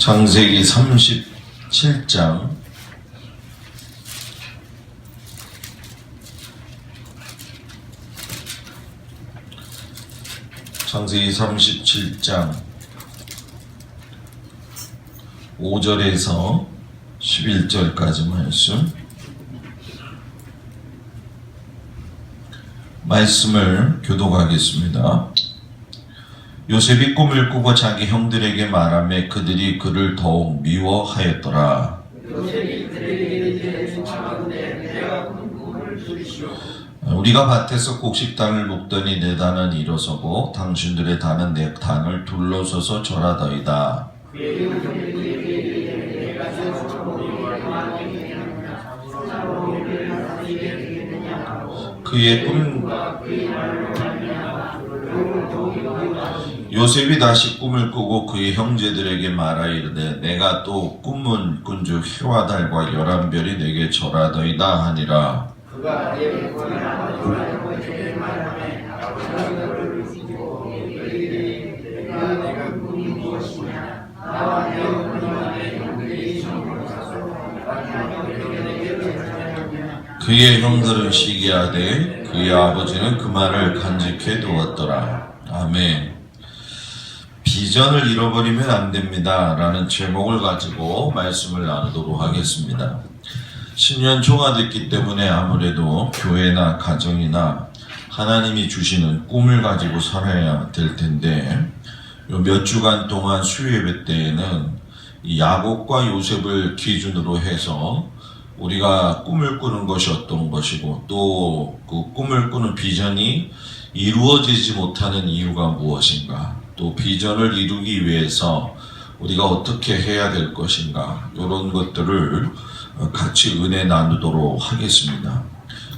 창세기 37장 창세기 37장 5절에서 11절까지 말씀을 교독하겠습니다. 요셉이 꿈을 꾸고 자기 형들에게 말하며 그들이 그를 더욱 미워하였더라. 우리가 밭에서 곡식단을 묶더니 내 단은 일어서고 당신들의 단은 내 단을 둘러서서 절하더이다. 그의 꿈 요셉이 다시 꿈을 꾸고 그의 형제들에게 말하이르되 내가 또 꿈은 꾼 주 해와 달과 11별이 내게 절하더이다 하니라. 그의 형들은 시기하되 그의 아버지는 그 말을 간직해 두었더라. 아멘. 비전을 잃어버리면 안 됩니다 라는 제목을 가지고 말씀을 나누도록 하겠습니다. 신년 초가 됐기 때문에 아무래도 교회나 가정이나 하나님이 주시는 꿈을 가지고 살아야 될 텐데 몇 주간 동안 수요예배 때에는 야곱과 요셉을 기준으로 해서 우리가 꿈을 꾸는 것이 어떤 것이고 또 그 꿈을 꾸는 비전이 이루어지지 못하는 이유가 무엇인가, 또 비전을 이루기 위해서 우리가 어떻게 해야 될 것인가, 이런 것들을 같이 은혜 나누도록 하겠습니다.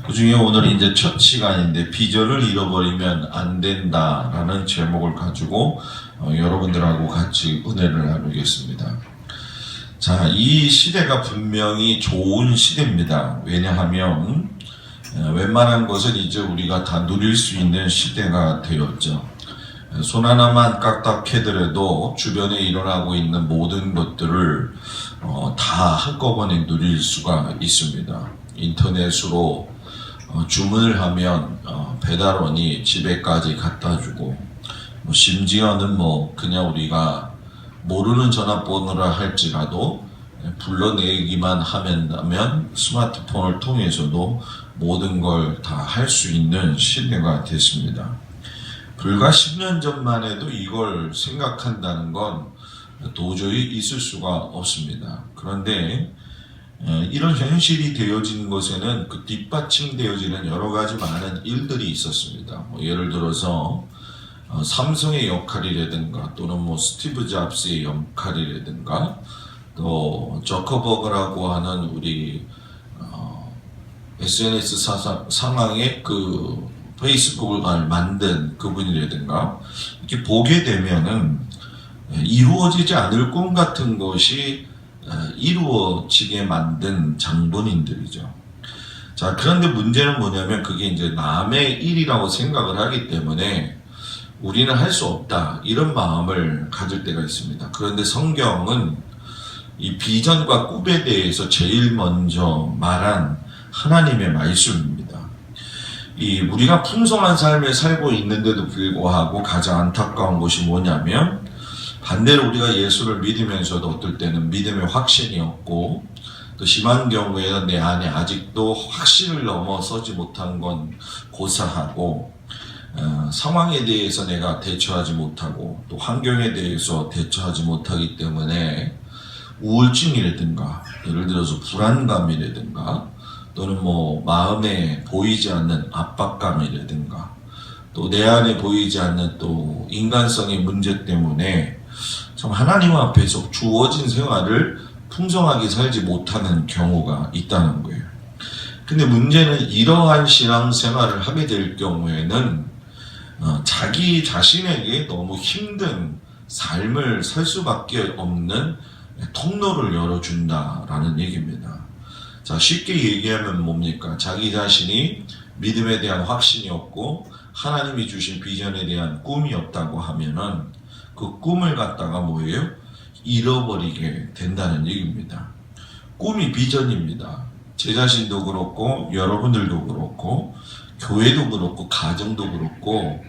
그 중에 오늘 이제 첫 시간인데 비전을 잃어버리면 안 된다라는 제목을 가지고 여러분들하고 같이 은혜를 나누겠습니다. 자, 이 시대가 분명히 좋은 시대입니다. 왜냐하면 웬만한 것은 이제 우리가 다 누릴 수 있는 시대가 되었죠. 손 하나만 까딱해더라도 주변에 일어나고 있는 모든 것들을 다 한꺼번에 누릴 수가 있습니다. 인터넷으로 주문을 하면 배달원이 집에까지 갖다주고, 심지어는 그냥 우리가 모르는 전화번호라 할지라도 불러내기만 하면 스마트폰을 통해서도 모든 걸 다 할 수 있는 시대가 됐습니다. 불과 10년 전만 해도 이걸 생각한다는 건 도저히 있을 수가 없습니다. 그런데 이런 현실이 되어진 것에는 그 뒷받침되어지는 여러 가지 많은 일들이 있었습니다. 예를 들어서 삼성의 역할이라든가 또는 스티브 잡스의 역할이라든가 또 저커버그라고 하는 우리 SNS 상황의 그 페이스북을 만든 그분이라든가 이렇게 보게 되면은 이루어지지 않을 꿈 같은 것이 이루어지게 만든 장본인들이죠. 자, 그런데 문제는 뭐냐면 그게 이제 남의 일이라고 생각을 하기 때문에 우리는 할 수 없다 이런 마음을 가질 때가 있습니다. 그런데 성경은 이 비전과 꿈에 대해서 제일 먼저 말한 하나님의 말씀입니다. 우리가 풍성한 삶을 살고 있는데도 불구하고 가장 안타까운 것이 뭐냐면 반대로 우리가 예수를 믿으면서도 어떨 때는 믿음의 확신이 없고 또 심한 경우에는 내 안에 아직도 확신을 넘어서지 못한 건 고사하고 상황에 대해서 내가 대처하지 못하고 또 환경에 대해서 대처하지 못하기 때문에 우울증이라든가 예를 들어서 불안감이라든가 또는 마음에 보이지 않는 압박감이라든가 또 내 안에 보이지 않는 또 인간성의 문제 때문에 참 하나님 앞에서 주어진 생활을 풍성하게 살지 못하는 경우가 있다는 거예요. 근데 문제는 이러한 신앙생활을 하게 될 경우에는 자기 자신에게 너무 힘든 삶을 살 수밖에 없는 통로를 열어준다라는 얘기입니다. 자, 쉽게 얘기하면 뭡니까? 자기 자신이 믿음에 대한 확신이 없고 하나님이 주신 비전에 대한 꿈이 없다고 하면은 그 꿈을 갖다가 뭐예요? 잃어버리게 된다는 얘기입니다. 꿈이 비전입니다. 제 자신도 그렇고 여러분들도 그렇고 교회도 그렇고 가정도 그렇고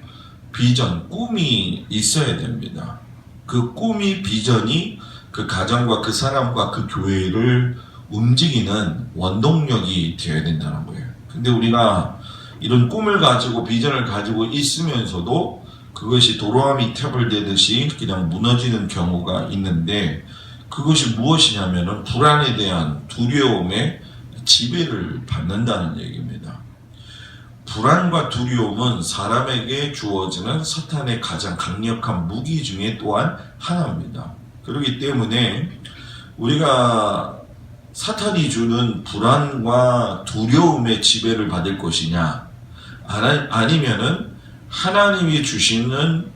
비전, 꿈이 있어야 됩니다. 그 꿈이 비전이 그 가정과 그 사람과 그 교회를 움직이는 원동력이 되어야 된다는 거예요. 근데 우리가 이런 꿈을 가지고 비전을 가지고 있으면서도 그것이 도로아미 탑을 대듯이 그냥 무너지는 경우가 있는데 그것이 무엇이냐면은 불안에 대한 두려움에 지배를 받는다는 얘기입니다. 불안과 두려움은 사람에게 주어지는 사탄의 가장 강력한 무기 중에 또한 하나입니다. 그렇기 때문에 우리가 사탄이 주는 불안과 두려움의 지배를 받을 것이냐 아니면은 하나님이 주시는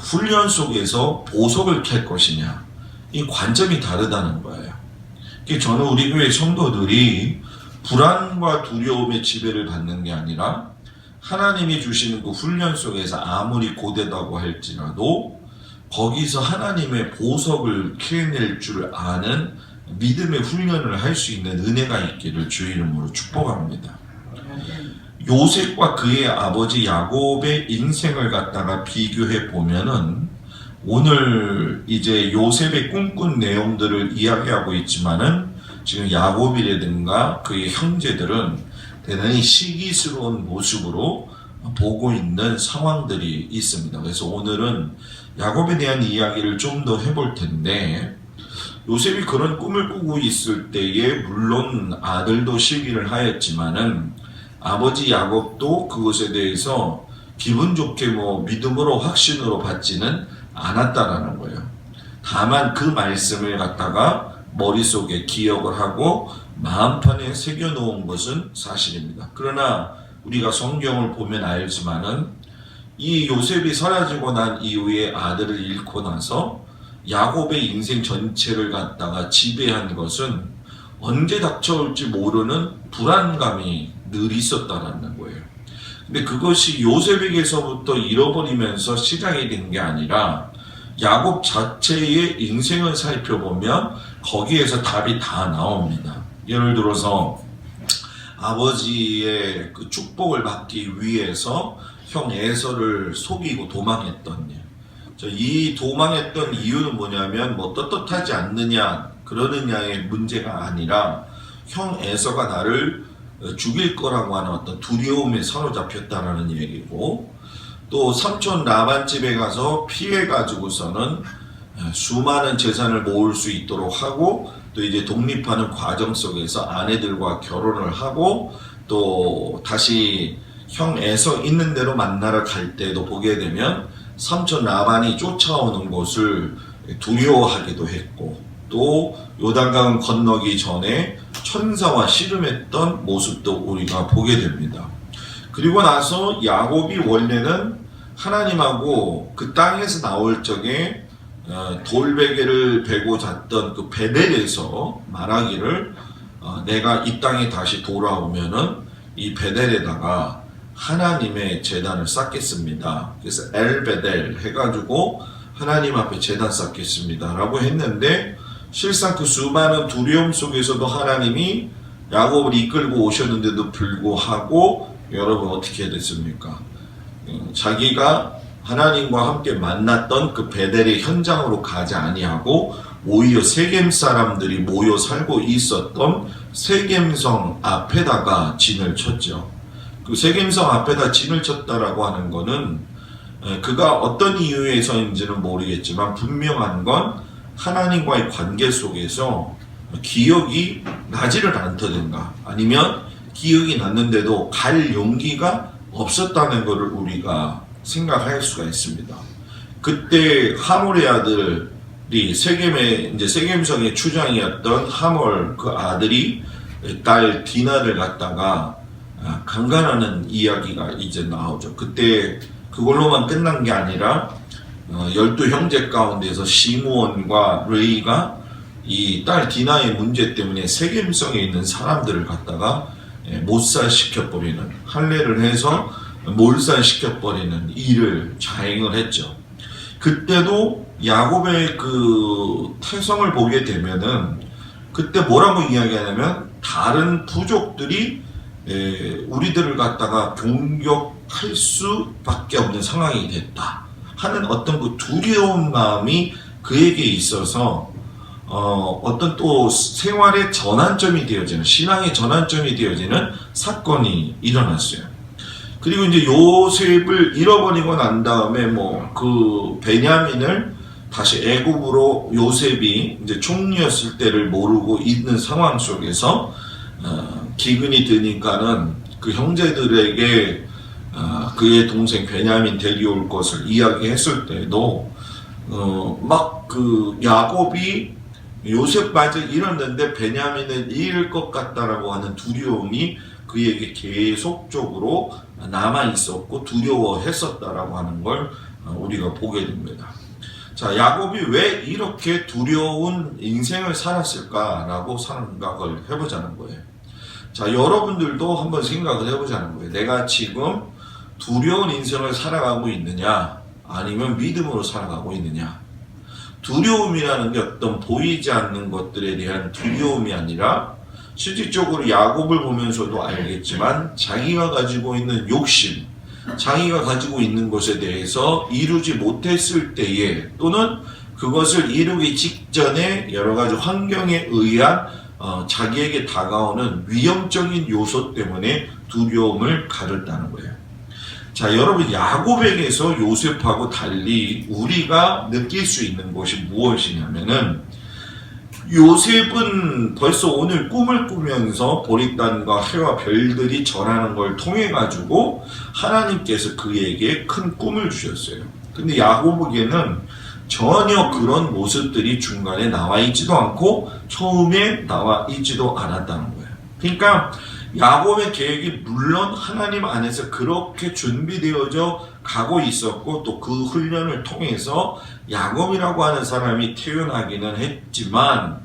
훈련 속에서 보석을 캘 것이냐 이 관점이 다르다는 거예요. 저는 우리 교회 성도들이 불안과 두려움의 지배를 받는 게 아니라 하나님이 주시는 그 훈련 속에서 아무리 고되다고 할지라도 거기서 하나님의 보석을 캐낼 줄 아는 믿음의 훈련을 할 수 있는 은혜가 있기를 주의 이름으로 축복합니다. 요셉과 그의 아버지 야곱의 인생을 갖다가 비교해 보면은 오늘 이제 요셉의 꿈꾼 내용들을 이야기하고 있지만은 지금 야곱이라든가 그의 형제들은 대단히 시기스러운 모습으로 보고 있는 상황들이 있습니다. 그래서 오늘은 야곱에 대한 이야기를 좀 더 해볼 텐데 요셉이 그런 꿈을 꾸고 있을 때에 물론 아들도 시기를 하였지만은 아버지 야곱도 그것에 대해서 기분 좋게 믿음으로 확신으로 받지는 않았다라는 거예요. 다만 그 말씀을 갖다가 머릿속에 기억을 하고 마음판에 새겨놓은 것은 사실입니다. 그러나 우리가 성경을 보면 알지만은 이 요셉이 사라지고 난 이후에 아들을 잃고 나서 야곱의 인생 전체를 갖다가 지배한 것은 언제 닥쳐올지 모르는 불안감이 늘 있었다는 거예요. 근데 그것이 요셉에게서부터 잃어버리면서 시작이 된 게 아니라 야곱 자체의 인생을 살펴보면 거기에서 답이 다 나옵니다. 예를 들어서 아버지의 그 축복을 받기 위해서 형 에서를 속이고 도망했던 일. 이 도망했던 이유는 뭐냐면 떳떳하지 않느냐 그러느냐의 문제가 아니라 형 에서가 나를 죽일 거라고 하는 어떤 두려움에 사로잡혔다는 얘기고, 또 삼촌 라반 집에 가서 피해 가지고서는 수많은 재산을 모을 수 있도록 하고 또 이제 독립하는 과정 속에서 아내들과 결혼을 하고 또 다시 형 에서 있는 대로 만나러 갈 때도 보게 되면 삼촌 라반이 쫓아오는 것을 두려워하기도 했고 또 요단강 건너기 전에 천사와 씨름했던 모습도 우리가 보게 됩니다. 그리고 나서 야곱이 원래는 하나님하고 그 땅에서 나올 적에 돌베개를 베고 잤던 그 베델에서 말하기를 내가 이 땅에 다시 돌아오면은 이 베델에다가 하나님의 제단을 쌓겠습니다. 그래서 엘베델 해가지고 하나님 앞에 제단 쌓겠습니다 라고 했는데 실상 그 수많은 두려움 속에서도 하나님이 야곱을 이끌고 오셨는데도 불구하고 여러분 어떻게 됐습니까? 자기가 하나님과 함께 만났던 그 베델의 현장으로 가지 아니하고 오히려 세겜 사람들이 모여 살고 있었던 세겜성 앞에다가 진을 쳤죠. 그 세겜성 앞에다 진을 쳤다라고 하는 거는 그가 어떤 이유에서인지는 모르겠지만 분명한 건 하나님과의 관계 속에서 기억이 나지를 않다든가 아니면 기억이 났는데도 갈 용기가 없었다는 것을 우리가 생각할 수가 있습니다. 그때 하몰의 아들이 세겜성의 추장이었던 하몰 그 아들이 딸 디나를 갖다가 강간하는 이야기가 이제 나오죠. 그때 그걸로만 끝난 게 아니라 12형제 가운데서 시므온과 레이가 이 딸 디나의 문제 때문에 세겜성에 있는 사람들을 갖다가 몰살시켜버리는, 할례를 해서 몰살시켜버리는 일을 자행을 했죠. 그때도 야곱의 그 태성을 보게 되면은 그때 뭐라고 이야기하냐면 다른 부족들이 우리들을 갖다가 공격할 수밖에 없는 상황이 됐다 하는 어떤 그 두려운 마음이 그에게 있어서 어떤 또 생활의 전환점이 되어지는, 신앙의 전환점이 되어지는 사건이 일어났어요. 그리고 이제 요셉을 잃어버리고 난 다음에 그 베냐민을 다시 애굽으로 요셉이 이제 총리였을 때를 모르고 있는 상황 속에서 기근이 드니까는 그 형제들에게 그의 동생 베냐민 데려올 것을 이야기했을 때도 막 그 야곱이 요셉마저 잃었는데 베냐민을 잃을 것 같다라고 하는 두려움이 그에게 계속적으로 남아 있었고 두려워했었다라고 하는 걸 우리가 보게 됩니다. 자, 야곱이 왜 이렇게 두려운 인생을 살았을까라고 생각을 해보자는 거예요. 자, 여러분들도 한번 생각을 해보자는 거예요. 내가 지금 두려운 인생을 살아가고 있느냐, 아니면 믿음으로 살아가고 있느냐. 두려움이라는 게 어떤 보이지 않는 것들에 대한 두려움이 아니라 실질적으로 야곱을 보면서도 알겠지만 자기가 가지고 있는 욕심, 자기가 가지고 있는 것에 대해서 이루지 못했을 때에 또는 그것을 이루기 직전에 여러 가지 환경에 의한 자기에게 다가오는 위험적인 요소 때문에 두려움을 가졌다는 거예요. 자, 여러분, 야곱에게서 요셉하고 달리 우리가 느낄 수 있는 것이 무엇이냐면은 요셉은 벌써 오늘 꿈을 꾸면서 보릿단과 해와 별들이 전하는 걸 통해 가지고 하나님께서 그에게 큰 꿈을 주셨어요. 근데 야곱에게는 전혀 그런 모습들이 중간에 나와 있지도 않고 처음에 나와 있지도 않았다는 거예요. 그러니까 야곱의 계획이 물론 하나님 안에서 그렇게 준비되어져 가고 있었고 또 그 훈련을 통해서 야곱이라고 하는 사람이 태어나기는 했지만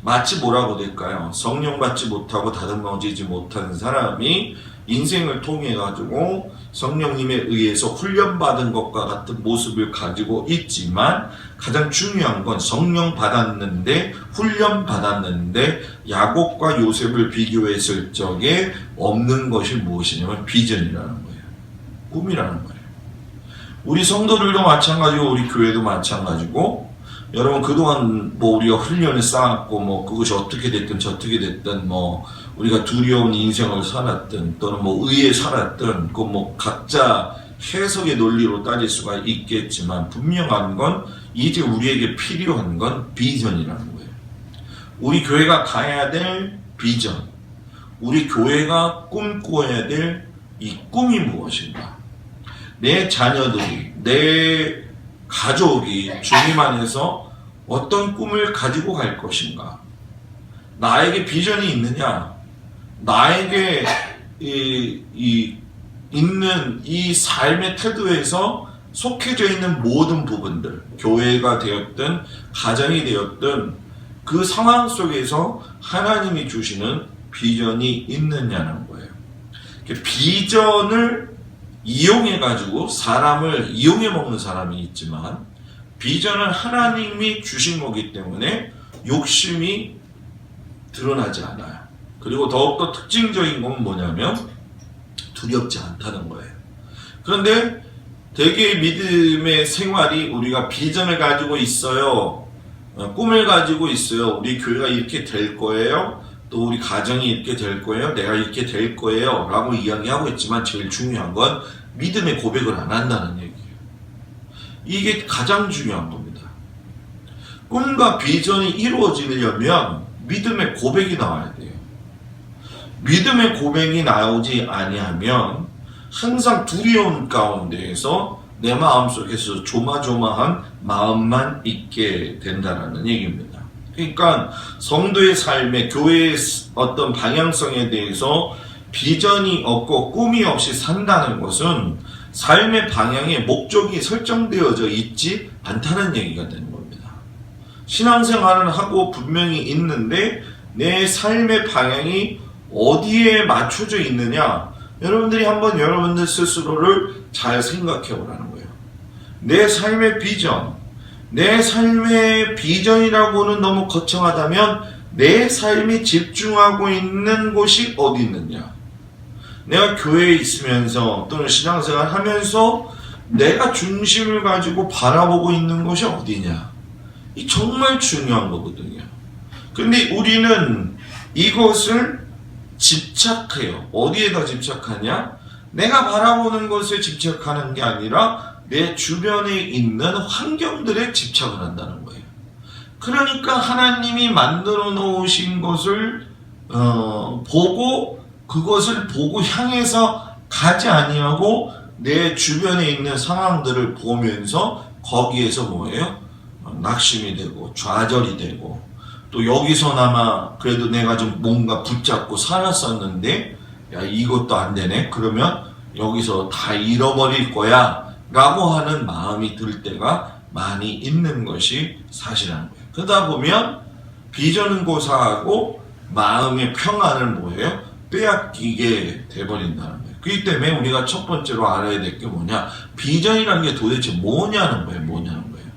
마치 뭐라고 될까요? 성령 받지 못하고 다듬어지지 못한 사람이 인생을 통해 가지고 성령님에 의해서 훈련받은 것과 같은 모습을 가지고 있지만 가장 중요한 건 성령 받았는데 훈련 받았는데 야곱과 요셉을 비교했을 적에 없는 것이 무엇이냐면 비전이라는 거예요. 꿈이라는 거예요. 우리 성도들도 마찬가지고 우리 교회도 마찬가지고 여러분 그동안 우리가 훈련을 쌓았고 그것이 어떻게 됐든 저떻게 됐든 우리가 두려운 인생을 살았든 또는 의에 살았든 각자 해석의 논리로 따질 수가 있겠지만 분명한 건 이제 우리에게 필요한 건 비전이라는 거예요. 우리 교회가 가야 될 비전, 우리 교회가 꿈꿔야 될 이 꿈이 무엇인가? 내 자녀들이, 내 가족이 주님 안에서 어떤 꿈을 가지고 갈 것인가? 나에게 비전이 있느냐? 나에게 있는 이 삶의 태도에서 속해져 있는 모든 부분들, 교회가 되었든 가정이 되었든 그 상황 속에서 하나님이 주시는 비전이 있느냐는 거예요. 비전을 이용해 가지고 사람을 이용해 먹는 사람이 있지만 비전은 하나님이 주신 거기 때문에 욕심이 드러나지 않아요. 그리고 더욱더 특징적인 건 뭐냐면 두렵지 않다는 거예요. 그런데 대개의 믿음의 생활이 우리가 비전을 가지고 있어요. 꿈을 가지고 있어요. 우리 교회가 이렇게 될 거예요. 또 우리 가정이 이렇게 될 거예요. 내가 이렇게 될 거예요. 라고 이야기하고 있지만 제일 중요한 건 믿음의 고백을 안 한다는 얘기예요. 이게 가장 중요한 겁니다. 꿈과 비전이 이루어지려면 믿음의 고백이 나와야 돼요. 믿음의 고백이 나오지 아니하면 항상 두려움 가운데에서 내 마음속에서 조마조마한 마음만 있게 된다는 얘기입니다. 그러니까 성도의 삶에 교회의 어떤 방향성에 대해서 비전이 없고 꿈이 없이 산다는 것은 삶의 방향에 목적이 설정되어져 있지 않다는 얘기가 되는 겁니다. 신앙생활은 하고 분명히 있는데 내 삶의 방향이 어디에 맞춰져 있느냐? 여러분들이 한번 여러분들 스스로를 잘 생각해 보라는 거예요. 내 삶의 비전, 내 삶의 비전이라고는 너무 거창하다면 내 삶이 집중하고 있는 곳이 어디 있느냐? 내가 교회에 있으면서 또는 신앙생활 하면서 내가 중심을 가지고 바라보고 있는 것이 어디냐? 이 정말 중요한 거거든요. 근데 우리는 이것을 집착해요. 어디에다 집착하냐? 내가 바라보는 것에 집착하는 게 아니라 내 주변에 있는 환경들에 집착을 한다는 거예요. 그러니까 하나님이 만들어 놓으신 것을 보고 그것을 보고 향해서 가지 아니하고 내 주변에 있는 상황들을 보면서 거기에서 뭐예요? 낙심이 되고 좌절이 되고 또 여기서나마 그래도 내가 좀 뭔가 붙잡고 살았었는데 야 이것도 안 되네 그러면 여기서 다 잃어버릴 거야 라고 하는 마음이 들 때가 많이 있는 것이 사실이라는 거예요. 그러다 보면 비전은 고사하고 마음의 평안을 뭐예요? 빼앗기게 돼버린다는 거예요. 그렇기 때문에 우리가 첫 번째로 알아야 될 게 뭐냐? 비전이라는 게 도대체 뭐냐는 거예요. 뭐냐는 거예요.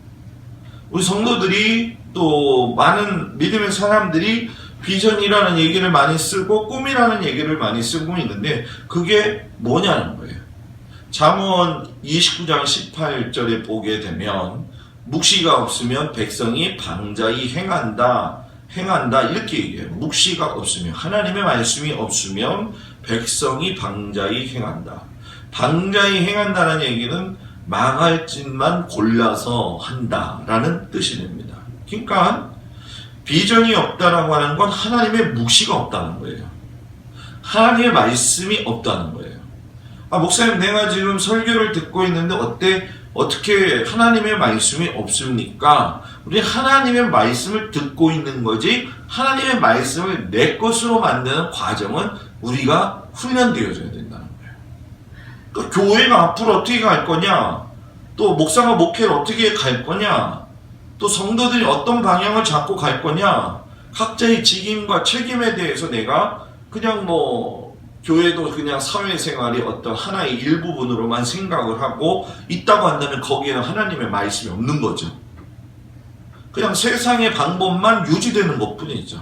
우리 성도들이 또 많은 믿음의 사람들이 비전이라는 얘기를 많이 쓰고 꿈이라는 얘기를 많이 쓰고 있는데 그게 뭐냐는 거예요. 잠언 29장 18절에 보게 되면 묵시가 없으면 백성이 방자히 행한다 이렇게 얘기해요. 묵시가 없으면 하나님의 말씀이 없으면 백성이 방자히 행한다. 방자히 행한다는 얘기는 망할 짓만 골라서 한다라는 뜻이 됩니다. 그러니까 비전이 없다라고 하는 건 하나님의 묵시가 없다는 거예요. 하나님의 말씀이 없다는 거예요. 아, 목사님 내가 지금 설교를 듣고 있는데 어떻게 하나님의 말씀이 없습니까? 우리 하나님의 말씀을 듣고 있는 거지 하나님의 말씀을 내 것으로 만드는 과정은 우리가 훈련되어져야 된다는 거예요. 또 교회가 앞으로 어떻게 갈 거냐? 또 목사가 목회를 어떻게 갈 거냐? 또 성도들이 어떤 방향을 잡고 갈 거냐? 각자의 직임과 책임에 대해서 내가 그냥 교회도 그냥 사회생활이 어떤 하나의 일부분으로만 생각을 하고 있다고 한다면 거기에는 하나님의 말씀이 없는 거죠. 그냥 세상의 방법만 유지되는 것 뿐이죠.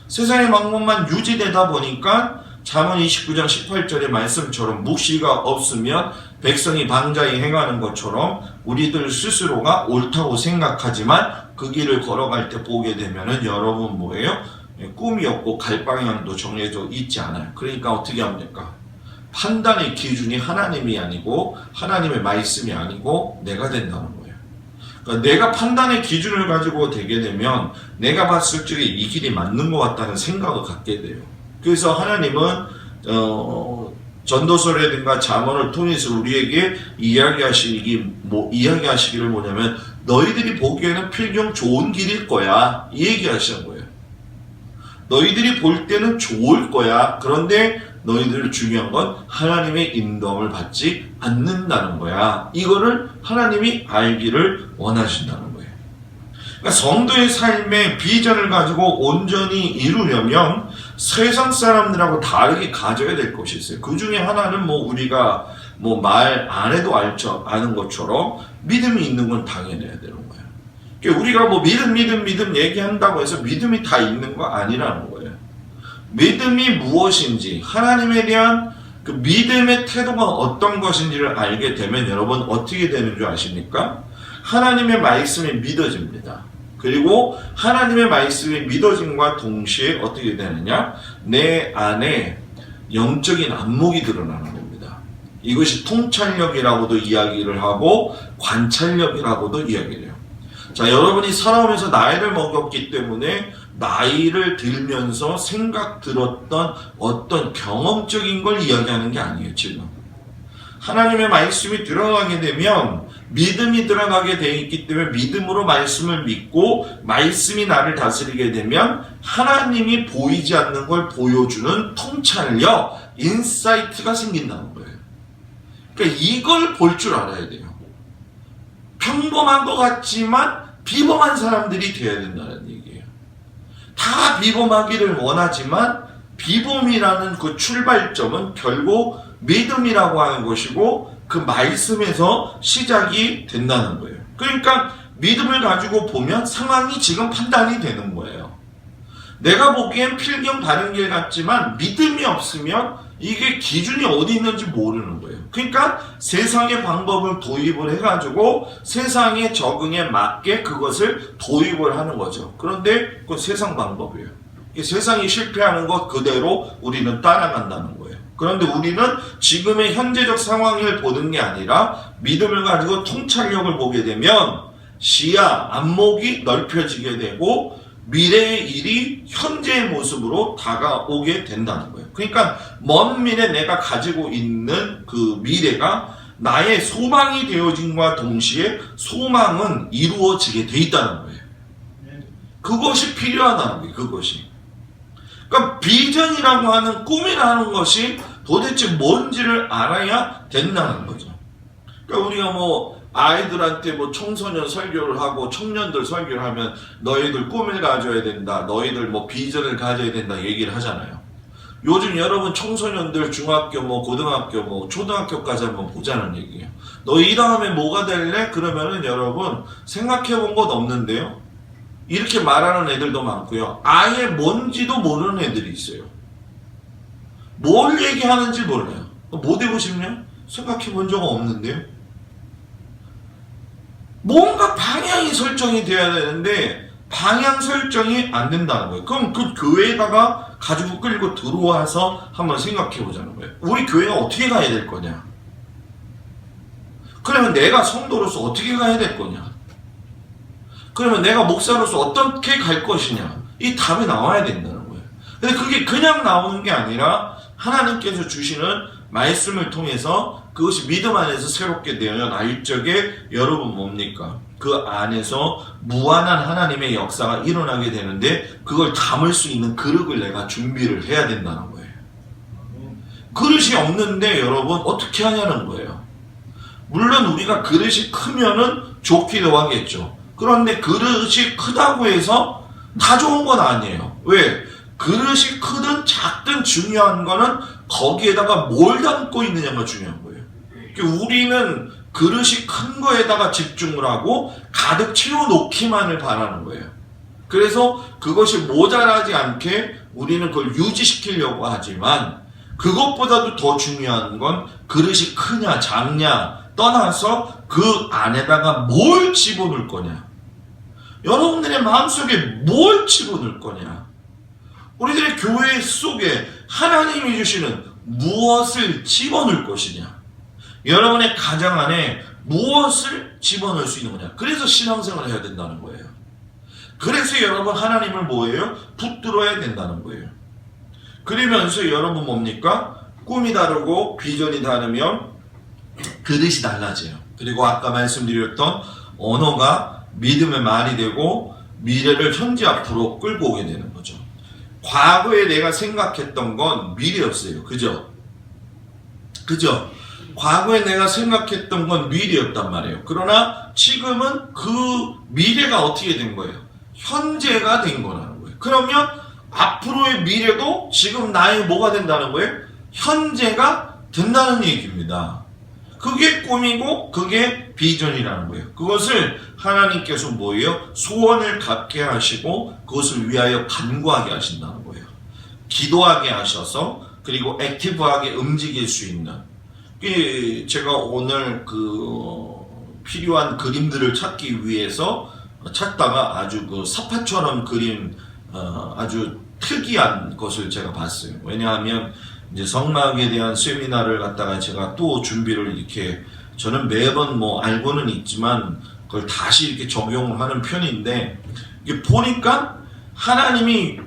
세상의 방법만 유지되다 보니까 잠언 29장 18절의 말씀처럼 묵시가 없으면 백성이 방자히 행하는 것처럼 우리들 스스로가 옳다고 생각하지만 그 길을 걸어갈 때 보게 되면은 여러분 뭐예요? 꿈이 없고 갈 방향도 정해져 있지 않아요. 그러니까 어떻게 합니까? 판단의 기준이 하나님이 아니고 하나님의 말씀이 아니고 내가 된다는 거예요. 그러니까 내가 판단의 기준을 가지고 되게 되면 내가 봤을 적에 이 길이 맞는 것 같다는 생각을 갖게 돼요. 그래서 하나님은 전도서라든가 잠언을 통해서 우리에게 이야기하시기를 뭐냐면 너희들이 보기에는 필경 좋은 길일 거야 이 얘기하시는 거예요. 너희들이 볼 때는 좋을 거야. 그런데 너희들 중요한 건 하나님의 인도함을 받지 않는다는 거야. 이거를 하나님이 알기를 원하신다는 거예요. 그러니까 성도의 삶의 비전을 가지고 온전히 이루려면 세상 사람들하고 다르게 가져야 될 것이 있어요. 그 중에 하나는 우리가 말 안 해도 아는 것처럼 믿음이 있는 건 당연해야 되는 거예요. 우리가 믿음 얘기한다고 해서 믿음이 다 있는 거 아니라는 거예요. 믿음이 무엇인지 하나님에 대한 그 믿음의 태도가 어떤 것인지를 알게 되면 여러분 어떻게 되는 줄 아십니까? 하나님의 말씀이 믿어집니다. 그리고 하나님의 말씀이 믿어짐과 동시에 어떻게 되느냐? 내 안에 영적인 안목이 드러나는 겁니다. 이것이 통찰력이라고도 이야기를 하고 관찰력이라고도 이야기를 해요. 자, 여러분이 살아오면서 나이를 먹었기 때문에 나이를 들면서 생각 들었던 어떤 경험적인 걸 이야기하는 게 아니에요, 지금. 하나님의 말씀이 들어가게 되면 믿음이 들어가게 되어 있기 때문에 믿음으로 말씀을 믿고 말씀이 나를 다스리게 되면 하나님이 보이지 않는 걸 보여주는 통찰력, 인사이트가 생긴다는 거예요. 그러니까 이걸 볼 줄 알아야 돼요. 평범한 것 같지만 비범한 사람들이 되어야 된다는 얘기예요. 다 비범하기를 원하지만 비범이라는 그 출발점은 결국 믿음이라고 하는 것이고 그 말씀에서 시작이 된다는 거예요. 그러니까 믿음을 가지고 보면 상황이 지금 판단이 되는 거예요. 내가 보기엔 필경 바른 길 같지만 믿음이 없으면 이게 기준이 어디 있는지 모르는 거예요. 그러니까 세상의 방법을 도입을 해가지고 세상의 적응에 맞게 그것을 도입을 하는 거죠. 그런데 그건 세상 방법이에요. 세상이 실패하는 것 그대로 우리는 따라간다는 거예요. 그런데 우리는 지금의 현재적 상황을 보는 게 아니라 믿음을 가지고 통찰력을 보게 되면 시야, 안목이 넓혀지게 되고 미래의 일이 현재의 모습으로 다가오게 된다는 거예요. 그러니까 먼 미래 내가 가지고 있는 그 미래가 나의 소망이 되어진과 동시에 소망은 이루어지게 돼 있다는 거예요. 그것이 필요하다는 거예요. 그것이. 그러니까 비전이라고 하는 꿈이라는 것이 도대체 뭔지를 알아야 된다는 거죠. 그러니까 우리가 아이들한테 청소년 설교를 하고 청년들 설교를 하면 너희들 꿈을 가져야 된다. 너희들 비전을 가져야 된다 얘기를 하잖아요. 요즘 여러분 청소년들 중학교 고등학교 초등학교까지 한번 보자는 얘기예요. 너 이 다음에 뭐가 될래? 그러면은 여러분 생각해 본 것 없는데요. 이렇게 말하는 애들도 많고요. 아예 뭔지도 모르는 애들이 있어요. 뭘 얘기하는지 몰라요. 뭐 되고 싶냐? 생각해 본 적 없는데요. 뭔가 방향이 설정이 돼야 되는데 방향 설정이 안 된다는 거예요. 그럼 그 교회에다가 가지고 끌고 들어와서 한번 생각해 보자는 거예요. 우리 교회가 어떻게 가야 될 거냐? 그러면 내가 성도로서 어떻게 가야 될 거냐? 그러면 내가 목사로서 어떻게 갈 것이냐? 이 답이 나와야 된다는 거예요. 근데 그게 그냥 나오는 게 아니라 하나님께서 주시는 말씀을 통해서 그것이 믿음 안에서 새롭게 되어 날 적에 여러분 뭡니까? 그 안에서 무한한 하나님의 역사가 일어나게 되는데 그걸 담을 수 있는 그릇을 내가 준비를 해야 된다는 거예요. 그릇이 없는데 여러분 어떻게 하냐는 거예요. 물론 우리가 그릇이 크면은 좋기도 하겠죠. 그런데 그릇이 크다고 해서 다 좋은 건 아니에요. 왜? 그릇이 크든 작든 중요한 거는 거기에다가 뭘 담고 있느냐가 중요한 거예요. 우리는 그릇이 큰 거에다가 집중을 하고 가득 채워놓기만을 바라는 거예요. 그래서 그것이 모자라지 않게 우리는 그걸 유지시키려고 하지만 그것보다도 더 중요한 건 그릇이 크냐 작냐 떠나서 그 안에다가 뭘 집어넣을 거냐. 여러분들의 마음속에 뭘 집어넣을 거냐. 우리들의 교회 속에 하나님이 주시는 무엇을 집어넣을 것이냐. 여러분의 가정 안에 무엇을 집어넣을 수 있는 거냐. 그래서 신앙생활을 해야 된다는 거예요. 그래서 여러분 하나님을 뭐예요? 붙들어야 된다는 거예요. 그러면서 여러분 뭡니까? 꿈이 다르고 비전이 다르면 그릇이 달라져요. 그리고 아까 말씀드렸던 언어가 믿음의 말이 되고 미래를 현재 앞으로 끌고 오게 되는 거죠. 과거에 내가 생각했던 건 미래였어요. 그죠? 과거에 내가 생각했던 건 미래였단 말이에요. 그러나 지금은 그 미래가 어떻게 된 거예요? 현재가 된 거라는 거예요. 그러면 앞으로의 미래도 지금 나의 뭐가 된다는 거예요? 현재가 된다는 얘기입니다. 그게 꿈이고 그게 비전이라는 거예요. 그것을 하나님께서 뭐예요? 소원을 갖게 하시고 그것을 위하여 간구하게 하신다는 거예요. 기도하게 하셔서 그리고 액티브하게 움직일 수 있는. 제가 오늘 필요한 그림들을 찾기 위해서 찾다가 아주 사파처럼 그린 아주 특이한 것을 제가 봤어요. 왜냐하면 이제 성막에 대한 세미나를 갖다가 제가 또 준비를 이렇게 저는 매번 알고는 있지만 그걸 다시 이렇게 적용을 하는 편인데 이게 보니까 하나님이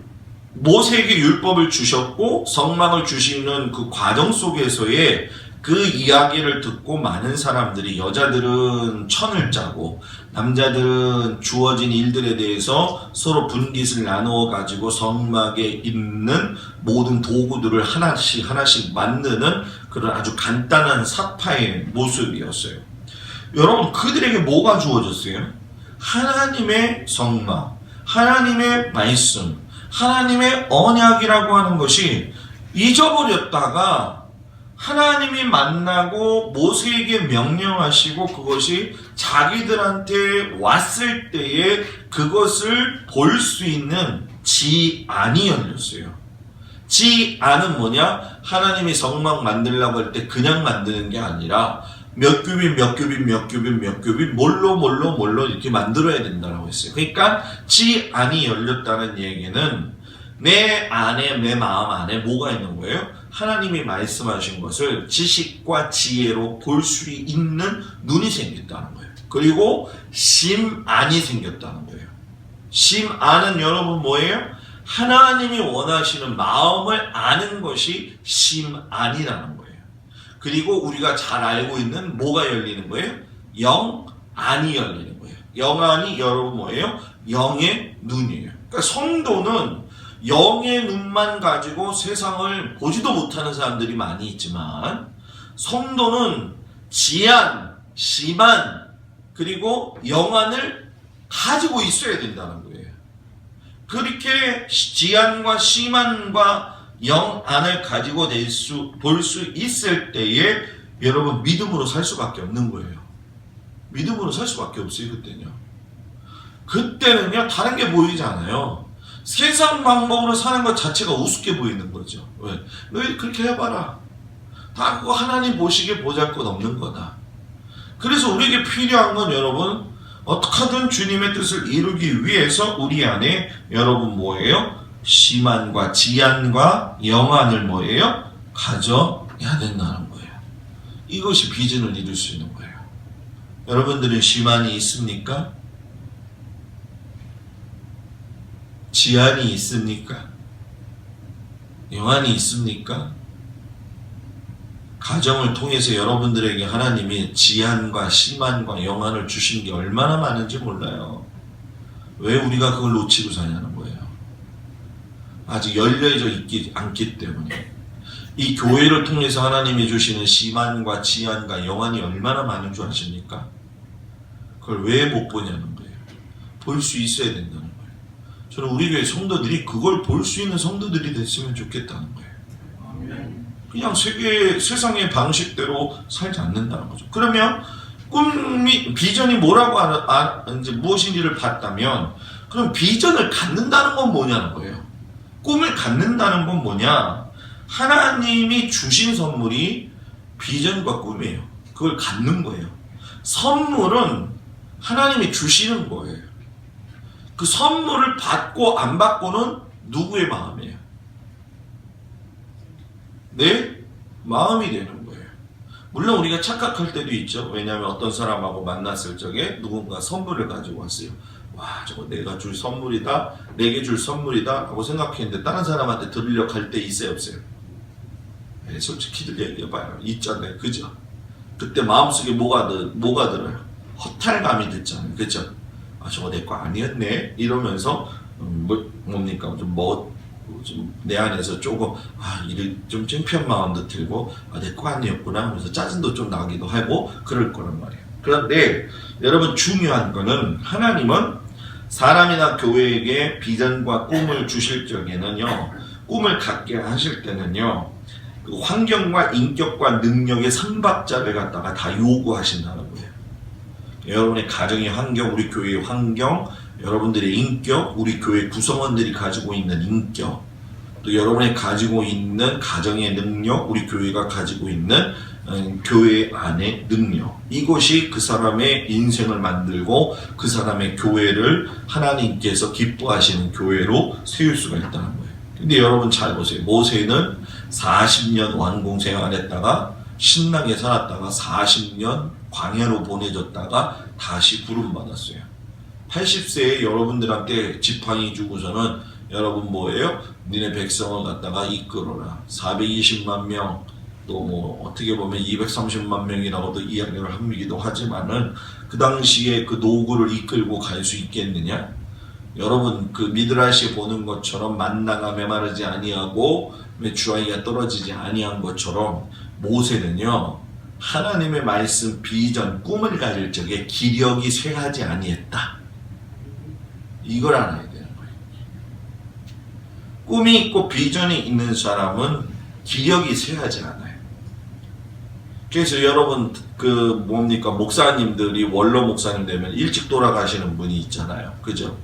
모세에게 율법을 주셨고 성막을 주시는 그 과정 속에서의 그 이야기를 듣고 많은 사람들이 여자들은 천을 짜고 남자들은 주어진 일들에 대해서 서로 분깃을 나누어 가지고 성막에 있는 모든 도구들을 하나씩 만드는 그런 아주 간단한 사파의 모습이었어요. 여러분 그들에게 뭐가 주어졌어요? 하나님의 성막, 하나님의 말씀, 하나님의 언약이라고 하는 것이 잊어버렸다가 하나님이 만나고 모세에게 명령하시고 그것이 자기들한테 왔을 때에 그것을 볼 수 있는 지안이 열렸어요. 지안은 뭐냐? 하나님이 성막 만들려고 할 때 그냥 만드는 게 아니라 몇 규빗 몰로 이렇게 만들어야 된다고 했어요. 그러니까 지안이 열렸다는 얘기는 내 안에, 내 마음 안에 뭐가 있는 거예요? 하나님이 말씀하신 것을 지식과 지혜로 볼 수 있는 눈이 생겼다는 거예요. 그리고 심안이 생겼다는 거예요. 심안은 여러분 뭐예요? 하나님이 원하시는 마음을 아는 것이 심안이라는 거예요. 그리고 우리가 잘 알고 있는 뭐가 열리는 거예요? 영안이 열리는 거예요. 영안이 여러분 뭐예요? 영의 눈이에요. 그러니까 성도는 영의 눈만 가지고 세상을 보지도 못하는 사람들이 많이 있지만 성도는 지안, 심안, 그리고 영안을 가지고 있어야 된다는 거예요. 그렇게 지안과 심안과 영안을 가지고 볼 수 있을 때에 여러분 믿음으로 살 수밖에 없는 거예요. 믿음으로 살 수밖에 없어요. 그때는요 다른 게 보이지 않아요. 세상 방법으로 사는 것 자체가 우습게 보이는 거죠. 왜? 너희 그렇게 해봐라. 다 그거 하나님 보시기에 보잘것없는 거다. 그래서 우리에게 필요한 건 여러분 어떻게든 주님의 뜻을 이루기 위해서 우리 안에 여러분 뭐예요? 심안과 지안과 영안을 뭐예요? 가져야 된다는 거예요. 이것이 비전을 이룰 수 있는 거예요. 여러분들은 심안이 있습니까? 지안이 있습니까? 영안이 있습니까? 가정을 통해서 여러분들에게 하나님이 지안과 심안과 영안을 주신 게 얼마나 많은지 몰라요. 왜 우리가 그걸 놓치고 사냐는 거예요. 아직 열려져 있지 않기 때문에. 이 교회를 통해서 하나님이 주시는 심안과 지안과 영안이 얼마나 많은 줄 아십니까? 그걸 왜 못 보냐는 거예요. 볼 수 있어야 된다는 거예요. 저는 우리 교회 성도들이 그걸 볼 수 있는 성도들이 됐으면 좋겠다는 거예요. 그냥 세상의 방식대로 살지 않는다는 거죠. 그러면 비전이 뭐라고 이제 무엇인지를 봤다면, 그럼 비전을 갖는다는 건 뭐냐는 거예요. 꿈을 갖는다는 건 뭐냐? 하나님이 주신 선물이 비전과 꿈이에요. 그걸 갖는 거예요. 선물은 하나님이 주시는 거예요. 그 선물을 받고 안 받고는 누구의 마음이에요? 내 마음이 되는 거예요. 물론 우리가 착각할 때도 있죠. 왜냐하면 어떤 사람하고 만났을 적에 누군가 선물을 가지고 왔어요. 와, 저거 내가 줄 선물이다, 내게 줄 선물이다 하고 생각했는데 다른 사람한테 들으려고 할 때 있어요, 없어요? 네, 솔직히들 얘기해봐요. 있잖아요, 그죠? 그때 마음속에 뭐가 들어요? 허탈감이 듣잖아요, 그죠? 아, 저거 내 거 아니었네 이러면서 뭡니까 좀 내 안에서 조금 이를 좀 창피한 마음도 들고 내 거 아니었구나 하면서 짜증도 좀 나기도 하고 그럴 거란 말이에요. 그런데 여러분 중요한 거는 하나님은 사람이나 교회에게 비전과 꿈을 주실 적에는요, 꿈을 갖게 하실 때는요, 그 환경과 인격과 능력의 삼박자를 갖다가 다 요구하신다는 거예요. 여러분의 가정의 환경, 우리 교회의 환경, 여러분들의 인격, 우리 교회 구성원들이 가지고 있는 인격, 또 여러분이 가지고 있는 가정의 능력, 우리 교회가 가지고 있는 교회 안의 능력, 이것이 그 사람의 인생을 만들고 그 사람의 교회를 하나님께서 기뻐하시는 교회로 세울 수가 있다는 거예요. 근데 여러분 잘 보세요. 모세는 40년 왕궁 생활했다가 신나게 살았다가 40년 광야로 보내졌다가 다시 부름받았어요. 80세에 여러분들한테 지팡이 주고서는 여러분 뭐예요? 니네 백성을 갖다가 이끌어라. 420만 명, 또 뭐 어떻게 보면 230만 명이라고도 이야기를 하기도 하지만은 그 당시에 그 노구를 이끌고 갈 수 있겠느냐? 여러분 그 미드라시 보는 것처럼 만나가 메마르지 아니하고 주아이가 떨어지지 아니한 것처럼 모세는요, 하나님의 말씀, 비전, 꿈을 가질 적에 기력이 쇠하지 아니했다. 이걸 알아야 되는 거예요. 꿈이 있고 비전이 있는 사람은 기력이 쇠하지 않아요. 그래서 여러분 그 뭡니까 목사님들이 원로 목사님 되면 일찍 돌아가시는 분이 있잖아요. 그죠?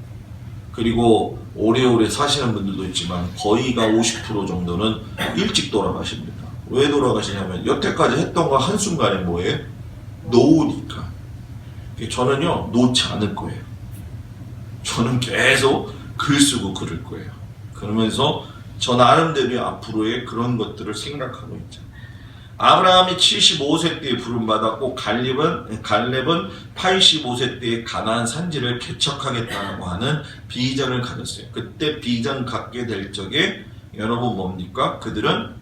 그리고 오래오래 사시는 분들도 있지만 거의가 50% 정도는 일찍 돌아가십니다. 왜 돌아가시냐면 여태까지 했던 거 한순간에 뭐예요? 놓으니까. 저는요 놓지 않을 거예요. 저는 계속 글 쓰고 그럴 거예요. 그러면서 저 나름대로 앞으로의 그런 것들을 생각하고 있죠. 아브라함이 75세 때에 부름받았고 갈렙은 85세 때에 가나안 산지를 개척하겠다고 하는 비전을 가졌어요. 그때 비전 갖게 될 적에 여러분 뭡니까? 그들은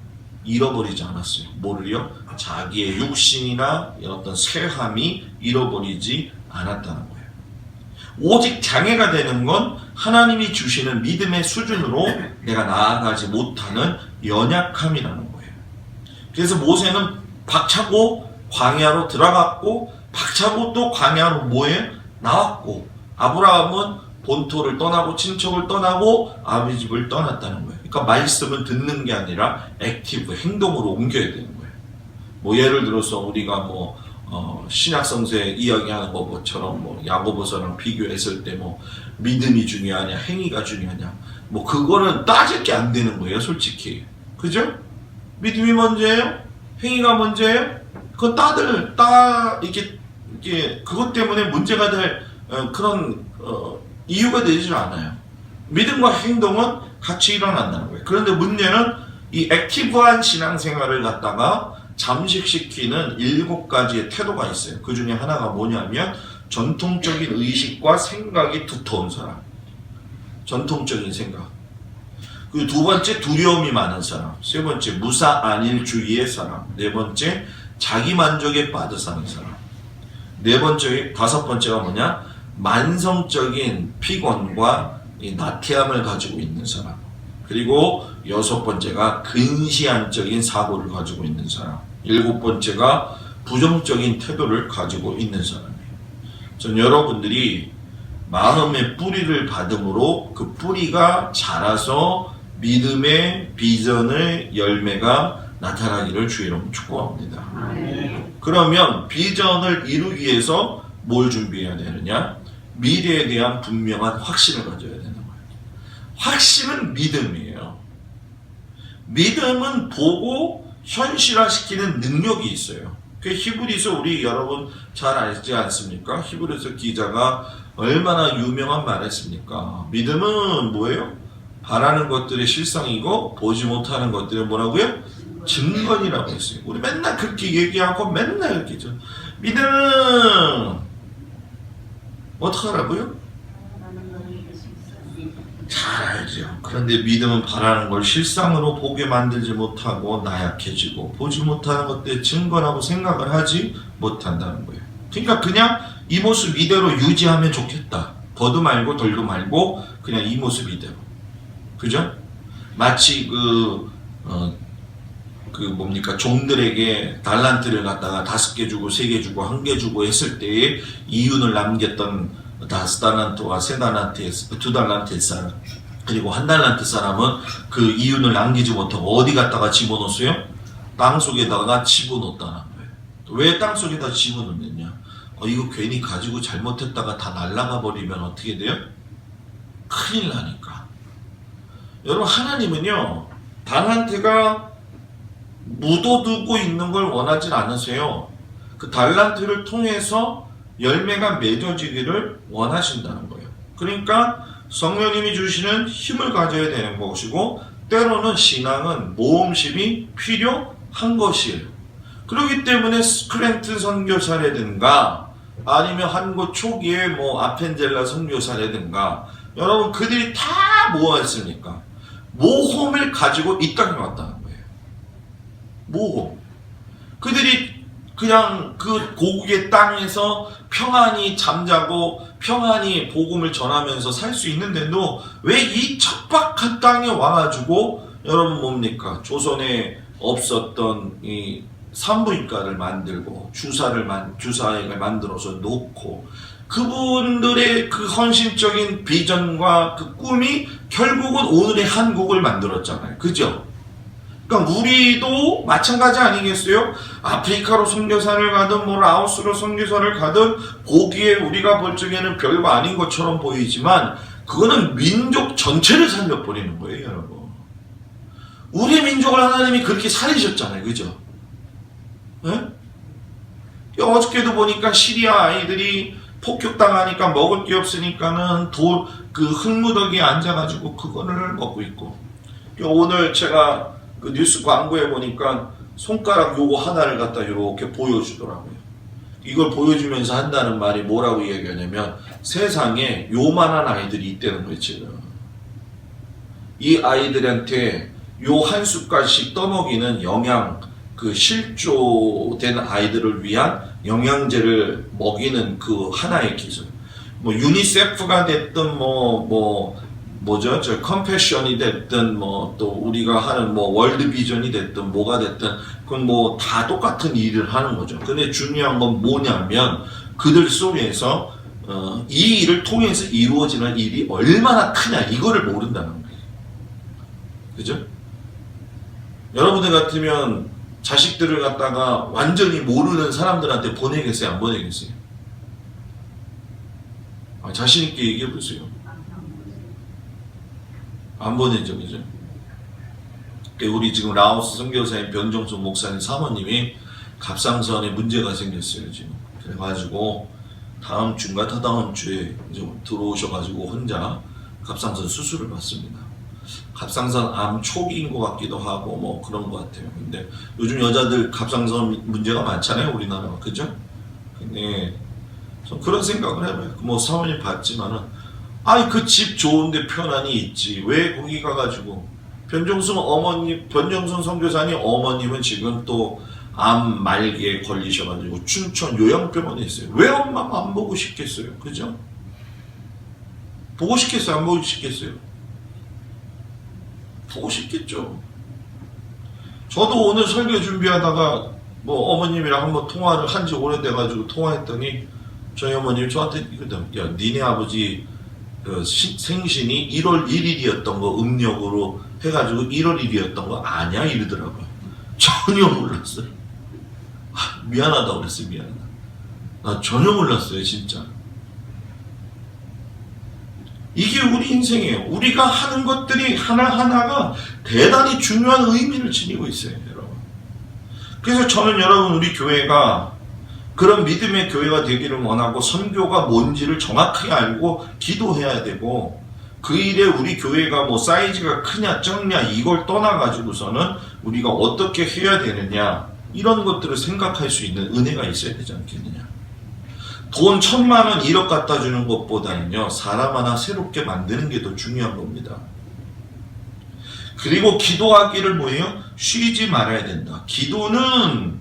잃어버리지 않았어요. 뭐를요? 자기의 육신이나 어떤 쇠함이 잃어버리지 않았다는 거예요. 오직 장애가 되는 건 하나님이 주시는 믿음의 수준으로 내가 나아가지 못하는 연약함이라는 거예요. 그래서 모세는 박차고 광야로 들어갔고 박차고 또 광야로 뭐해? 나왔고 아브라함은 본토를 떠나고 친척을 떠나고 아버지 집을 떠났다는 거예요. 그러니까 말씀은 듣는 게 아니라 액티브 행동으로 옮겨야 되는 거예요. 뭐 예를 들어서 우리가 신약 성서에 이야기하는 것처럼 야고보서랑 비교했을 때 믿음이 중요하냐 행위가 중요하냐 그거는 따질 게 안 되는 거예요, 솔직히. 그죠? 믿음이 먼저예요? 행위가 먼저예요? 그건 이게 그것 때문에 문제가 될 그런 이유가 되지 않아요. 믿음과 행동은 같이 일어난다는 거예요. 그런데 문제는 이 액티브한 신앙생활을 갖다가 잠식시키는 7가지의 태도가 있어요. 그 중에 하나가 뭐냐면 전통적인 의식과 생각이 두터운 사람. 전통적인 생각. 그 두 번째 두려움이 많은 사람. 세 번째 무사안일주의의 사람. 네 번째 자기만족에 빠져 사는 사람. 다섯 번째가 뭐냐? 만성적인 피곤과 이 나태함을 가지고 있는 사람. 그리고 6번째가 근시안적인 사고를 가지고 있는 사람. 7번째가 부정적인 태도를 가지고 있는 사람이에요. 전 여러분들이 마음의 뿌리를 받음으로 그 뿌리가 자라서 믿음의 비전의 열매가 나타나기를 주의 이름으로 축복합니다. 그러면 비전을 이루기 위해서 뭘 준비해야 되느냐? 미래에 대한 분명한 확신을 가져야 되는 거예요. 확신은 믿음이에요. 믿음은 보고 현실화시키는 능력이 있어요. 그 히브리서 우리 여러분 잘 알지 않습니까? 히브리서 기자가 얼마나 유명한 말을 했습니까? 믿음은 뭐예요? 바라는 것들의 실상이고 보지 못하는 것들은 뭐라고요? 증거이라고 했어요. 우리 맨날 그렇게 얘기하고 맨날 그렇게 죠. 믿음은 어떻게 하라고요? 잘 알죠. 그런데 믿음은 바라는 걸 실상으로 보게 만들지 못하고 나약해지고 보지 못하는 것들의 증거라고 생각을 하지 못한다는 거예요. 그러니까 그냥 이 모습 이대로 유지하면 좋겠다. 더도 말고 덜도 말고 그냥 이 모습 이대로. 그죠? 마치 종들에게 달란트를 갖다가 5개 주고 3개 주고 1개 주고 했을 때에 이윤을 남겼던 5달란트와 3달란트, 2달란트 사람 그리고 1달란트 사람은 그 이윤을 남기지 못하고 어디 갖다가 집어넣었어요? 땅 속에다가 집어넣었다는 거예요. 왜 땅 속에다 집어넣느냐? 이거 괜히 가지고 잘못했다가 다 날아가 버리면 어떻게 돼요? 큰일 나니까. 여러분 하나님은요 달란트가 묻어두고 있는 걸 원하진 않으세요. 그 달란트를 통해서 열매가 맺어지기를 원하신다는 거예요. 그러니까 성령님이 주시는 힘을 가져야 되는 것이고 때로는 신앙은 모험심이 필요한 것이에요. 그렇기 때문에 스크랜튼 선교사라든가 아니면 한국 초기에 아펜젤라 선교사라든가 여러분 그들이 다 뭐였습니까? 모험을 가지고 이 땅에 왔다는 거예요. 모험. 그들이 그냥 그 고국의 땅에서 평안히 잠자고 평안히 복음을 전하면서 살 수 있는데도 왜 이 척박한 땅에 와가지고 여러분 뭡니까? 조선에 없었던 이 산부인과를 만들고 주사를 만들어서 놓고 그분들의 그 헌신적인 비전과 그 꿈이 결국은 오늘의 한국을 만들었잖아요. 그죠? 그러니까 우리도 마찬가지 아니겠어요? 아프리카로 선교사를 가든 뭐 라오스로 선교사를 가든 보기에 우리가 볼 적에는 별거 아닌 것처럼 보이지만 그거는 민족 전체를 살려버리는 거예요, 여러분. 우리 민족을 하나님이 그렇게 살리셨잖아요, 그죠? 네? 어저께도 보니까 시리아 아이들이 폭격당하니까 먹을 게 없으니까는 그 흙무더기에 앉아가지고 그거를 먹고 있고, 오늘 제가 그 뉴스 광고에 보니까 손가락 요거 하나를 갖다 이렇게 보여주더라고요. 이걸 보여주면서 한다는 말이 뭐라고 얘기하냐면 세상에 요만한 아이들이 있다는 거예요, 지금. 이 아이들한테 요 한 숟갈씩 떠먹이는 그 실조된 아이들을 위한 영양제를 먹이는 그 하나의 기술. 뭐 유니세프가 됐든 뭐죠? 저 컴패션이 됐든 또 우리가 하는 월드 비전이 됐든 뭐가 됐든 그건 다 똑같은 일을 하는 거죠. 근데 중요한 건 뭐냐면 그들 속에서 이 일을 통해서 이루어지는 일이 얼마나 크냐 이거를 모른다는 거예요. 그죠? 여러분들 같으면 자식들을 갖다가 완전히 모르는 사람들한테 보내겠어요? 안 보내겠어요? 자신있게 얘기해보세요. 안 보내죠, 그죠? 우리 지금 라오스 선교사인 변정수 목사님 사모님이 갑상선에 문제가 생겼어요, 지금. 그래가지고 다음 주인가 다다음 주에 이제 들어오셔가지고 혼자 갑상선 수술을 받습니다. 갑상선 암 초기인 것 같기도 하고 그런 것 같아요. 근데 요즘 여자들 갑상선 문제가 많잖아요, 우리나라가. 그죠? 근데 그런 생각을 해봐요. 사모님 봤지만은 그 집 좋은데 편안히 있지. 왜 거기 가가지고 변정순 선교사님 어머님은 지금 또 암 말기에 걸리셔가지고 춘천 요양병원에 있어요. 왜 엄마 안 보고 싶겠어요? 그죠? 보고 싶겠어요? 안 보고 싶겠어요? 보고 싶겠죠. 저도 오늘 설교 준비하다가 어머님이랑 한번 통화를 한지 오래돼가지고 통화했더니 저희 어머님이 저한테 이거든. 야, 니네 아버지 생신이 1월 1일이었던 거 음력으로 해가지고 1월 1일이었던 거 아냐 이러더라고요. 전혀 몰랐어요. 미안하다 그랬어요. 미안하다. 나 전혀 몰랐어요, 진짜. 이게 우리 인생이에요. 우리가 하는 것들이 하나하나가 대단히 중요한 의미를 지니고 있어요, 여러분. 그래서 저는 여러분 우리 교회가 그런 믿음의 교회가 되기를 원하고 선교가 뭔지를 정확하게 알고 기도해야 되고 그 일에 우리 교회가 사이즈가 크냐 적냐 이걸 떠나가지고서는 우리가 어떻게 해야 되느냐 이런 것들을 생각할 수 있는 은혜가 있어야 되지 않겠느냐. 돈 1,000만 원 1억 갖다 주는 것보다는요 사람 하나 새롭게 만드는 게 더 중요한 겁니다. 그리고 기도하기를 뭐예요? 쉬지 말아야 된다. 기도는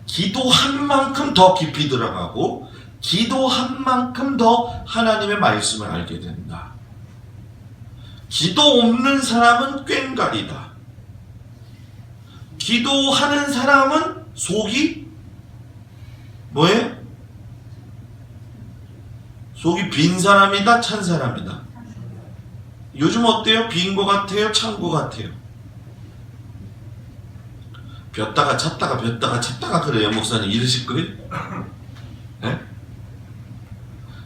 기도한 만큼 더 깊이 들어가고 기도한 만큼 더 하나님의 말씀을 알게 된다. 기도 없는 사람은 꽹가리다. 기도하는 사람은 속이 뭐예요? 속이 빈 사람이다, 찬 사람이다. 요즘 어때요? 빈 것 같아요? 찬 것 같아요? 볕다가 찼다가 볕다가 찼다가 그래요, 목사님. 이러실 거예요? 네?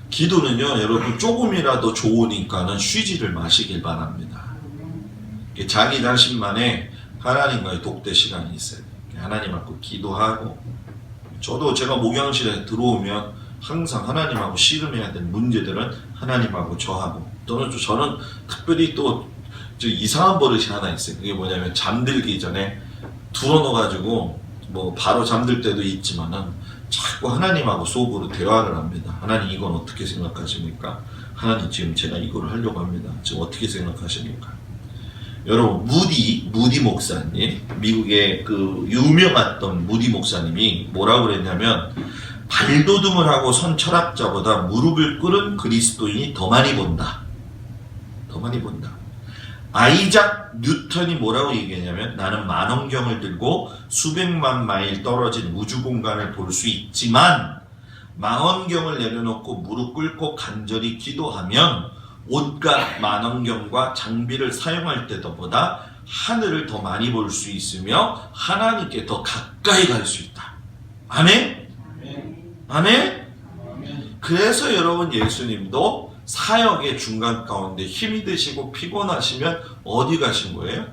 기도는요, 여러분, 조금이라도 좋으니까는 쉬지를 마시길 바랍니다. 자기 자신만의 하나님과의 독대 시간이 있어요. 하나님 앞에 기도하고, 저도 제가 목양실에 들어오면 항상 하나님하고 씨름해야 되는 문제들은 하나님하고 저하고, 또는 저는 특별히 또 이상한 버릇이 하나 있어요. 그게 뭐냐면 잠들기 전에 들어놓아가지고 바로 잠들 때도 있지만은 자꾸 하나님하고 속으로 대화를 합니다. 하나님 이건 어떻게 생각하십니까? 하나님 지금 제가 이거를 하려고 합니다. 지금 어떻게 생각하십니까? 여러분 무디 목사님, 미국의 그 유명했던 무디 목사님이 뭐라고 그랬냐면 발돋움을 하고 선 철학자보다 무릎을 꿇은 그리스도인이 더 많이 본다. 더 많이 본다. 아이작 뉴턴이 뭐라고 얘기했냐면 나는 만원경을 들고 수백만 마일 떨어진 우주 공간을 볼 수 있지만 망원경을 내려놓고 무릎 꿇고 간절히 기도하면 온갖 만원경과 장비를 사용할 때보다 하늘을 더 많이 볼 수 있으며 하나님께 더 가까이 갈 수 있다. 아멘? 아멘? 그래서 여러분 예수님도 사역의 중간 가운데 힘이 드시고 피곤하시면 어디 가신 거예요?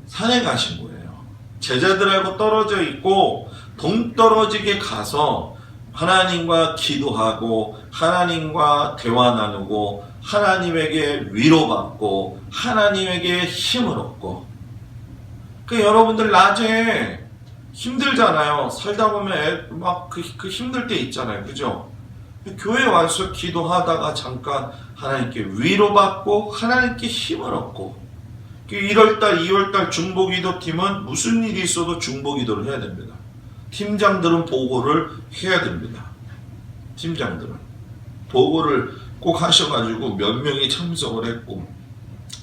산에 가신 거예요. 제자들하고 떨어져 있고 동떨어지게 가서 하나님과 기도하고 하나님과 대화 나누고 하나님에게 위로받고 하나님에게 힘을 얻고. 여러분들 낮에 힘들잖아요. 살다 보면 막 그 힘들 때 있잖아요. 그죠? 교회 와서 기도하다가 잠깐 하나님께 위로받고 하나님께 힘을 얻고. 1월달, 2월달 중보기도팀은 무슨 일이 있어도 중보기도를 해야 됩니다. 팀장들은 보고를 해야 됩니다. 팀장들은 보고를 꼭 하셔가지고 몇 명이 참석을 했고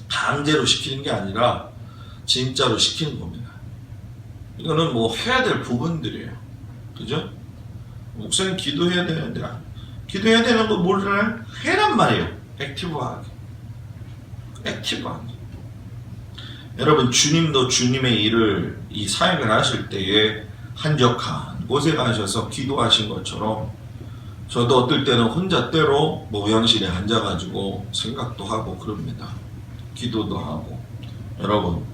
강제로 시키는 게 아니라 진짜로 시키는 겁니다. 이거는 뭐 해야 될 부분들이에요. 그죠? 목사님 기도해야 되는데 기도해야 되는 거 뭐를 해란 말이에요. 액티브하게. 여러분 주님도 주님의 일을 이 사역을 하실 때에 한적한 곳에 가셔서 기도하신 것처럼 저도 어떨 때는 혼자 때로 모양실에 앉아가지고 생각도 하고 그럽니다. 기도도 하고. 여러분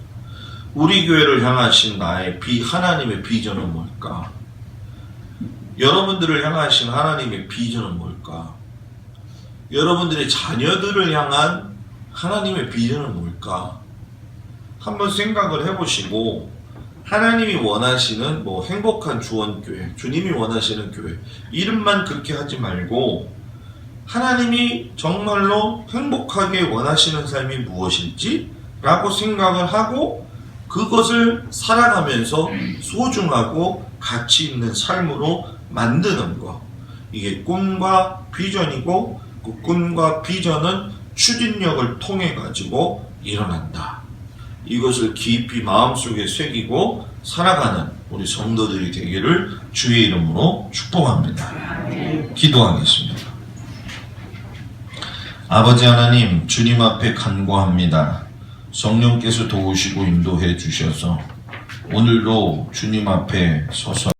우리 교회를 향하신 하나님의 비전은 뭘까? 여러분들을 향하신 하나님의 비전은 뭘까? 여러분들의 자녀들을 향한 하나님의 비전은 뭘까? 한번 생각을 해보시고 하나님이 원하시는 행복한 주원교회, 주님이 원하시는 교회 이름만 그렇게 하지 말고 하나님이 정말로 행복하게 원하시는 삶이 무엇일지 라고 생각을 하고 그것을 살아가면서 소중하고 가치 있는 삶으로 만드는 것. 이게 꿈과 비전이고 그 꿈과 비전은 추진력을 통해 가지고 일어난다. 이것을 깊이 마음속에 새기고 살아가는 우리 성도들이 되기를 주의 이름으로 축복합니다. 기도하겠습니다. 아버지 하나님, 주님 앞에 간구합니다. 성령께서 도우시고 인도해 주셔서 오늘도 주님 앞에 서서